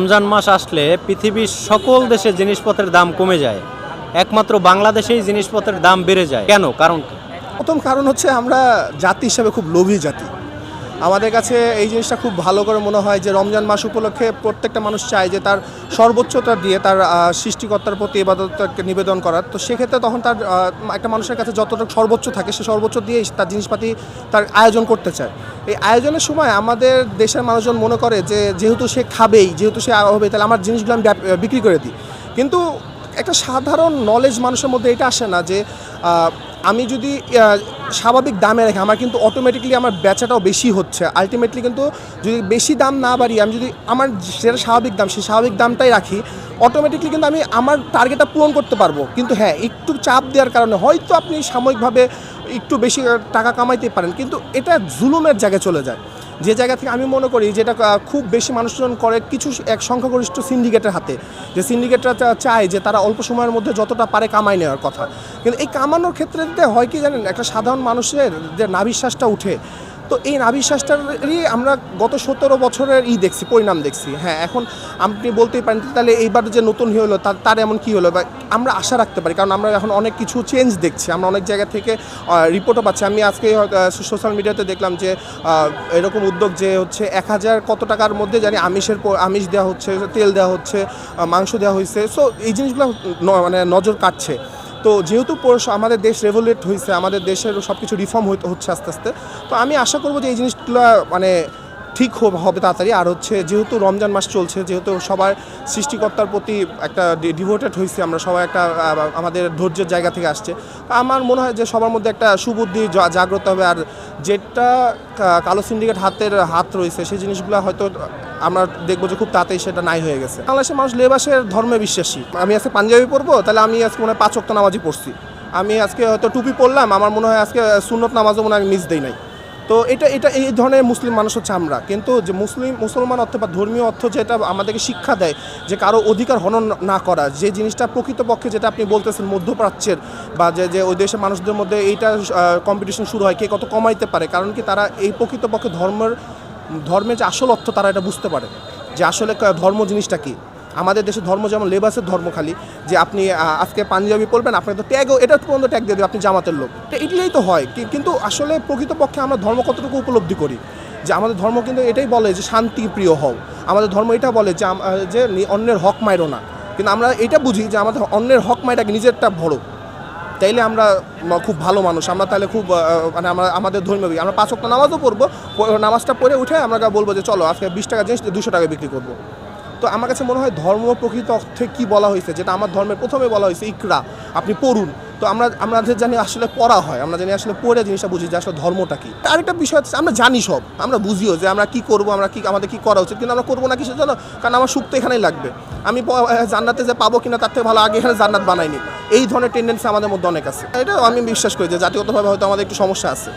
রমজান মাস আসলে পৃথিবীর সকল দেশে জিনিসপত্রের দাম কমে যায়, একমাত্র বাংলাদেশেই জিনিসপত্রের দাম বেড়ে যায় কেন? কারণ কি? প্রথম কারণ হচ্ছে আমরা জাতি হিসেবে খুব লোভী জাতি। আমাদের কাছে এই জিনিসটা খুব ভালো করে মনে হয় যে রমজান মাস উপলক্ষে প্রত্যেকটা মানুষ চায় যে তার সর্বোচ্চটা দিয়ে তার সৃষ্টিকর্তার প্রতি ইবাদতকে নিবেদন করার। তো সেক্ষেত্রে তখন তার একটা মানুষের কাছে যতটুকু সর্বোচ্চ থাকে সে সর্বোচ্চ দিয়ে তার জিনিসপাতি তার আয়োজন করতে চায়। এই আয়োজনের সময় আমাদের দেশের মানুষজন মনে করে যে যেহেতু সে খাবেই, যেহেতু সে হবে, তাহলে আমার জিনিসগুলো আমি বিক্রি করে দিই। কিন্তু একটা সাধারণ নলেজ মানুষের মধ্যে এটা আসে না যে আমি যদি স্বাভাবিক দামে রাখি আমার কিন্তু অটোমেটিকলি আমার বেচাটাও বেশি হচ্ছে। আলটিমেটলি কিন্তু যদি বেশি দাম না বাড়িয়ে আমি যদি আমার যেটা স্বাভাবিক দাম সেই স্বাভাবিক দামটাই রাখি, অটোমেটিকলি কিন্তু আমি আমার টার্গেটটা পূরণ করতে পারবো। কিন্তু হ্যাঁ, একটু চাপ দেওয়ার কারণে হয়তো আপনি সাময়িকভাবে একটু বেশি টাকা কামাইতে পারেন, কিন্তু এটা জুলুমের জায়গায় চলে যায়। যে জায়গা থেকে আমি মনে করি যেটা খুব বেশি মানুষজন করে কিছু এক সংখ্যাগরিষ্ঠ সিন্ডিকেটের হাতে, যে সিন্ডিকেটরা চায় যে তারা অল্প সময়ের মধ্যে যতটা পারে কামাই নেওয়ার কথা। কিন্তু এই কামানোর ক্ষেত্রে হয় কি জানেন, একটা সাধারণ মানুষের যে নাভিশ্বাসটা উঠে, তো এই নাভিশ্বাসটারই আমরা গত 17 বছরের দেখছি, পরিণাম দেখছি। হ্যাঁ, এখন আপনি বলতেই পারেন তাহলে এইবার যে নতুন হলো তার এমন কী হলো, বা আমরা আশা রাখতে পারি, কারণ আমরা এখন অনেক কিছু চেঞ্জ দেখছি, আমরা অনেক জায়গা থেকে রিপোর্টও পাচ্ছি। আমি আজকে সোশ্যাল মিডিয়াতে দেখলাম যে এরকম উদ্যোগ যে হচ্ছে 1000 কত টাকার মধ্যে জানি আমিষ দেওয়া হচ্ছে, তেল দেওয়া হচ্ছে, মাংস দেওয়া হয়েছে। সো এই জিনিসগুলো মানে নজর কাটছে। তো যেহেতু আমাদের দেশ রেভলিউট হয়েছে, আমাদের দেশের সব কিছু রিফর্ম হচ্ছে আস্তে আস্তে, তো আমি আশা করবো যে এই জিনিসগুলো মানে ঠিক হবে তাড়াতাড়ি। আর হচ্ছে যেহেতু রমজান মাস চলছে, যেহেতু সবার সৃষ্টিকর্তার প্রতি একটা ডিভোটেড হয়েছে, আমরা সবাই একটা আমাদের ধৈর্যের জায়গা থেকে আসছে, আমার মনে হয় যে সবার মধ্যে একটা সুবুদ্ধি জাগ্রত হবে। আর যেটা কালো সিন্ডিকেট হাত রয়েছে সেই জিনিসগুলো হয়তো আমরা দেখবো যে খুব তাড়াতাড়ি সেটা নাই হয়ে গেছে। বাংলাদেশের মানুষ লেবাসের ধর্মে বিশ্বাসী। আমি আজকে পাঞ্জাবি পরবো, তাহলে আমি আজকে মনে হয় 5 ওয়াক্ত নামাজই পড়ছি। আমি আজকে হয়তো টুপি পরলাম, আমার মনে হয় আজকে সুন্নত নামাজও মনে হয় আমি মিস দেই নাই। তো এটা এই ধরনের মুসলিম মানুষ হচ্ছে আমরা। কিন্তু যে মুসলমান অর্থ বা ধর্মীয় অর্থ যেটা আমাদেরকে শিক্ষা দেয় যে কারো অধিকার হনন না করা, যে জিনিসটা প্রকৃতপক্ষে যেটা আপনি বলতেছেন মধ্যপ্রাচ্যের বা যে ওই দেশের মানুষদের মধ্যে এইটা কম্পিটিশন শুরু হয় কে কত কমাইতে পারে, কারণ কি তারা এই প্রকৃতপক্ষে ধর্মের যে আসল অর্থ তারা এটা বুঝতে পারে যে আসলে ধর্ম জিনিসটা কী। আমাদের দেশে ধর্ম যেমন লেবাসের ধর্ম, খালি যে আপনি আজকে পাঞ্জাবি পরবেন, আপনাকে তো ট্যাগও এটা পর্যন্ত ট্যাগ দিয়ে দেবে আপনি জামাতের লোক, এটাই তো হয়। কিন্তু আসলে প্রকৃতপক্ষে আমরা ধর্ম কতটুকু উপলব্ধি করি, যে আমাদের ধর্ম কিন্তু এটাই বলে যে শান্তি প্রিয় হও। আমাদের ধর্ম এটা বলে যে অন্যের হক মাইরো না। কিন্তু আমরা এটা বুঝি যে আমাদের অন্যের হক মাইরাকে নিজেরটা ভরো, তাইলে আমরা খুব ভালো মানুষ, আমরা তাহলে খুব মানে আমাদের ধর্মীয় আমরা 5 ওয়াক্ত নামাজও পড়বো, নামাজটা পড়ে উঠে আমরা বলবো যে চলো আজকে 20 টাকা জিনিস 200 টাকা বিক্রি করবো। তো আমার কাছে মনে হয় ধর্ম প্রকৃত অর্থে কী বলা হয়েছে, যেটা আমার ধর্মের প্রথমে বলা হয়েছে ইকরা, আপনি পড়ুন। তো আমাদের জানি আসলে পড়া হয়, আমরা জানি আসলে পড়ে জিনিসটা বুঝি যে আসলে ধর্মটা কী। আরেকটা বিষয় হচ্ছে আমরা জানি সব, আমরা বুঝিও যে আমরা কী করবো, আমাদের কী করা উচিত, কিন্তু আমরা করবো না কিসের জন্য, কারণ আমার সুখ তো এখানেই লাগবে। আমি জান্নাতে যে পাবো কিনা তার থেকে ভালো আগে এখানে জান্নাত বানাইনি, এই ধরনের টেন্ডেন্সি আমাদের মধ্যে অনেক আছে। এটাও আমি বিশ্বাস করি যে জাতিগতভাবে হয়তো আমাদের একটু সমস্যা আছে।